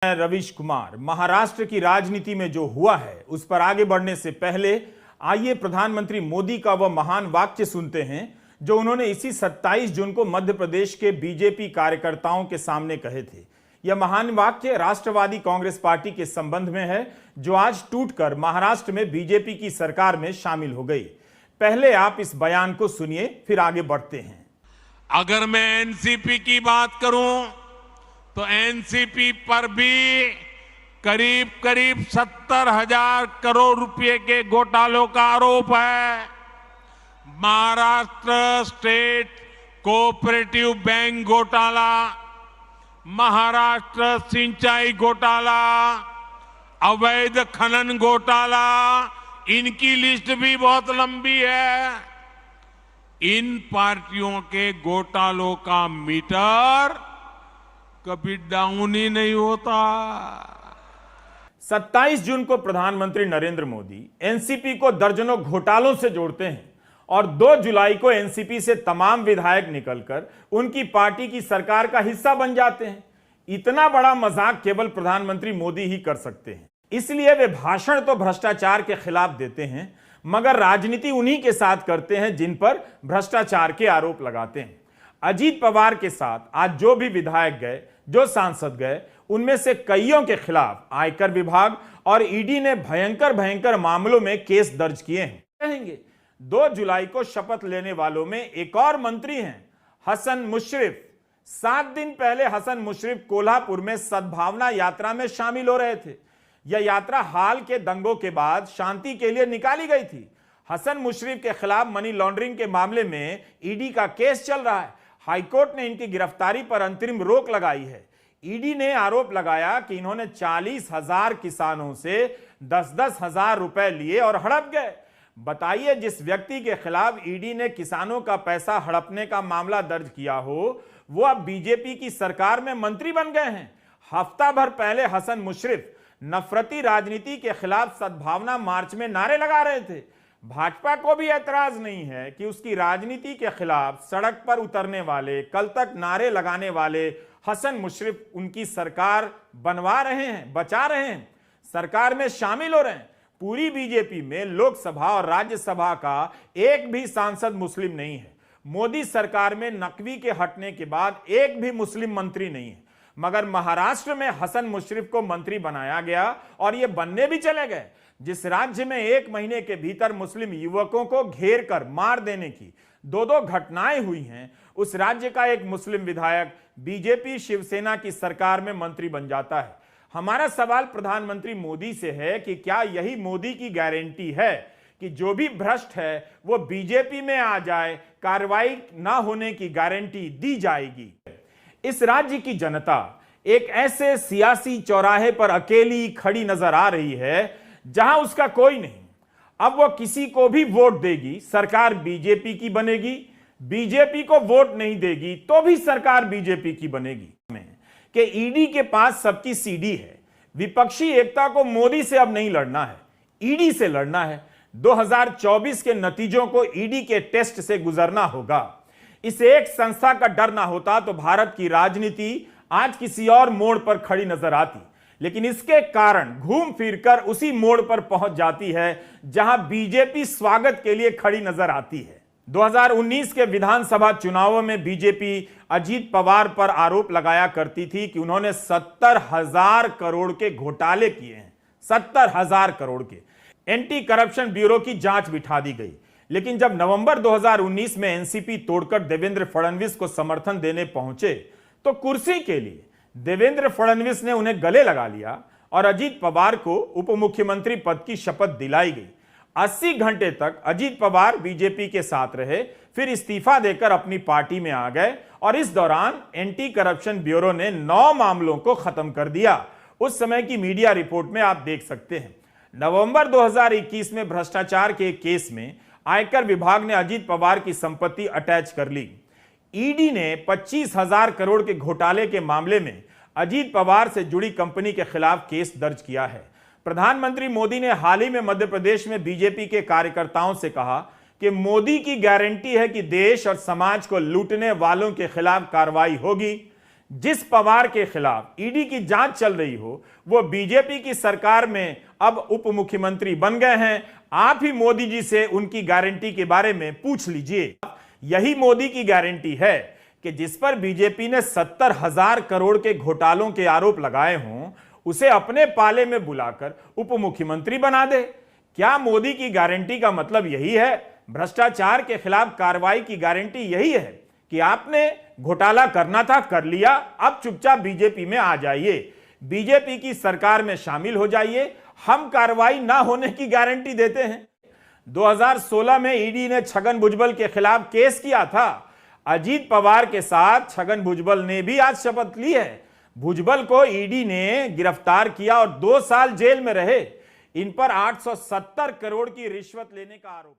रवीश कुमार। महाराष्ट्र की राजनीति में जो हुआ है उस पर आगे बढ़ने से पहले आइए प्रधानमंत्री मोदी का वह महान वाक्य सुनते हैं जो उन्होंने इसी 27 जून को मध्य प्रदेश के बीजेपी कार्यकर्ताओं के सामने कहे थे। यह महान वाक्य राष्ट्रवादी कांग्रेस पार्टी के संबंध में है जो आज टूटकर महाराष्ट्र में बीजेपी की सरकार में शामिल हो गई। पहले आप इस बयान को सुनिए, फिर आगे बढ़ते हैं। अगर मैं एनसीपी की बात करूं तो एनसीपी पर भी करीब 70,000 करोड़ रुपए के घोटालों का आरोप है। महाराष्ट्र स्टेट कोऑपरेटिव बैंक घोटाला, महाराष्ट्र सिंचाई घोटाला, अवैध खनन घोटाला, इनकी लिस्ट भी बहुत लंबी है। इन पार्टियों के घोटालों का मीटर कभी डाउन ही नहीं होता। 27 जून को प्रधानमंत्री नरेंद्र मोदी एनसीपी को दर्जनों घोटालों से जोड़ते हैं और 2 जुलाई को एनसीपी से तमाम विधायक निकलकर उनकी पार्टी की सरकार का हिस्सा बन जाते हैं। इतना बड़ा मजाक केवल प्रधानमंत्री मोदी ही कर सकते हैं, इसलिए वे भाषण तो भ्रष्टाचार के खिलाफ देते हैं मगर राजनीति उन्हीं के साथ करते हैं जिन पर भ्रष्टाचार के आरोप लगाते हैं। अजीत पवार के साथ आज जो भी विधायक गए, जो सांसद गए, उनमें से कईयों के खिलाफ आयकर विभाग और ईडी ने भयंकर मामलों में केस दर्ज किए हैं। कहेंगे 2 जुलाई को शपथ लेने वालों में एक और मंत्री हैं, हसन मुशर्रफ। 7 दिन पहले हसन मुशर्रफ कोल्हापुर में सद्भावना यात्रा में शामिल हो रहे थे। यह यात्रा हाल के दंगों के बाद शांति के लिए निकाली गई थी। हसन मुशर्रफ के खिलाफ मनी लॉन्ड्रिंग के मामले में ईडी का केस चल रहा है। हाईकोर्ट ने इनकी गिरफ्तारी पर अंतरिम रोक लगाई है। ईडी ने आरोप लगाया कि इन्होंने 40,000 किसानों से 10-10 हजार रुपए लिए और हड़प गए। बताइए, जिस व्यक्ति के खिलाफ ईडी ने किसानों का पैसा हड़पने का मामला दर्ज किया हो वो अब बीजेपी की सरकार में मंत्री बन गए हैं। हफ्ता भर पहले हसन मुशर्रफ नफरती राजनीति के खिलाफ सद्भावना मार्च में नारे लगा रहे थे। भाजपा को भी ऐतराज नहीं है कि उसकी राजनीति के खिलाफ सड़क पर उतरने वाले, कल तक नारे लगाने वाले हसन मुशर्रफ उनकी सरकार बनवा रहे हैं, बचा रहे हैं, सरकार में शामिल हो रहे हैं। पूरी बीजेपी में लोकसभा और राज्यसभा का एक भी सांसद मुस्लिम नहीं है। मोदी सरकार में नकवी के हटने के बाद एक भी मुस्लिम मंत्री नहीं है, मगर महाराष्ट्र में हसन मुशर्रफ को मंत्री बनाया गया और ये बनने भी चले गए। जिस राज्य में 1 महीने के भीतर मुस्लिम युवकों को घेर कर मार देने की 2 घटनाएं हुई हैं, उस राज्य का एक मुस्लिम विधायक बीजेपी शिवसेना की सरकार में मंत्री बन जाता है। हमारा सवाल प्रधानमंत्री मोदी से है कि क्या यही मोदी की गारंटी है कि जो भी भ्रष्ट है वो बीजेपी में आ जाए, कार्रवाई ना होने की गारंटी दी जाएगी? इस राज्य की जनता एक ऐसे सियासी चौराहे पर अकेली खड़ी नजर आ रही है जहां उसका कोई नहीं। अब वो किसी को भी वोट देगी, सरकार बीजेपी की बनेगी। बीजेपी को वोट नहीं देगी तो भी सरकार बीजेपी की बनेगी। कि ईडी के पास सबकी सीडी है। विपक्षी एकता को मोदी से अब नहीं लड़ना है, ईडी से लड़ना है। 2024 के नतीजों को ईडी के टेस्ट से गुजरना होगा। इस एक संस्था का डर ना होता तो भारत की राजनीति आज किसी और मोड़ पर खड़ी नजर आती, लेकिन इसके कारण घूम फिरकर उसी मोड़ पर पहुंच जाती है जहां बीजेपी स्वागत के लिए खड़ी नजर आती है। 2019 के विधानसभा चुनावों में बीजेपी अजीत पवार पर आरोप लगाया करती थी कि उन्होंने 70,000 करोड़ के घोटाले किए हैं। 70,000 करोड़ के। एंटी करप्शन ब्यूरो की जांच बिठा दी गई, लेकिन जब नवंबर 2019 में एनसीपी तोड़कर देवेंद्र फडणवीस को समर्थन देने पहुंचे तो कुर्सी के लिए देवेंद्र फडणवीस ने उन्हें गले लगा लिया और अजीत पवार को उप मुख्यमंत्री पद की शपथ दिलाई गई। 80 घंटे तक अजीत पवार बीजेपी के साथ रहे, फिर इस्तीफा देकर अपनी पार्टी में आ गए और इस दौरान एंटी करप्शन ब्यूरो ने 9 मामलों को खत्म कर दिया। उस समय की मीडिया रिपोर्ट में आप देख सकते हैं। नवंबर 2021 में भ्रष्टाचार के एक केस में आयकर विभाग ने अजीत पवार की संपत्ति अटैच कर ली। ईडी ने 25,000 करोड़ के घोटाले के मामले में अजीत पवार से जुड़ी कंपनी के खिलाफ केस दर्ज किया है। प्रधानमंत्री मोदी ने हाल ही में मध्य प्रदेश में बीजेपी के कार्यकर्ताओं से कहा कि मोदी की गारंटी है कि देश और समाज को लूटने वालों के खिलाफ कार्रवाई होगी। जिस पवार के खिलाफ ईडी की जांच चल रही हो वो बीजेपी की सरकार में अब उप मुख्यमंत्री बन गए हैं। आप ही मोदी जी से उनकी गारंटी के बारे में पूछ लीजिए। यही मोदी की गारंटी है कि जिस पर बीजेपी ने 70,000 करोड़ के घोटालों के आरोप लगाए हों उसे अपने पाले में बुलाकर उप मुख्यमंत्री बना दे। क्या मोदी की गारंटी का मतलब यही है? भ्रष्टाचार के खिलाफ कार्रवाई की गारंटी यही है कि आपने घोटाला करना था, कर लिया, अब चुपचाप बीजेपी में आ जाइए, बीजेपी की सरकार में शामिल हो जाइए, हम कार्रवाई ना होने की गारंटी देते हैं। 2016 में ईडी ने छगन भुजबल के खिलाफ केस किया था। अजीत पवार के साथ छगन भुजबल ने भी आज शपथ ली है। भुजबल को ईडी ने गिरफ्तार किया और 2 साल जेल में रहे। इन पर 870 करोड़ की रिश्वत लेने का आरोप।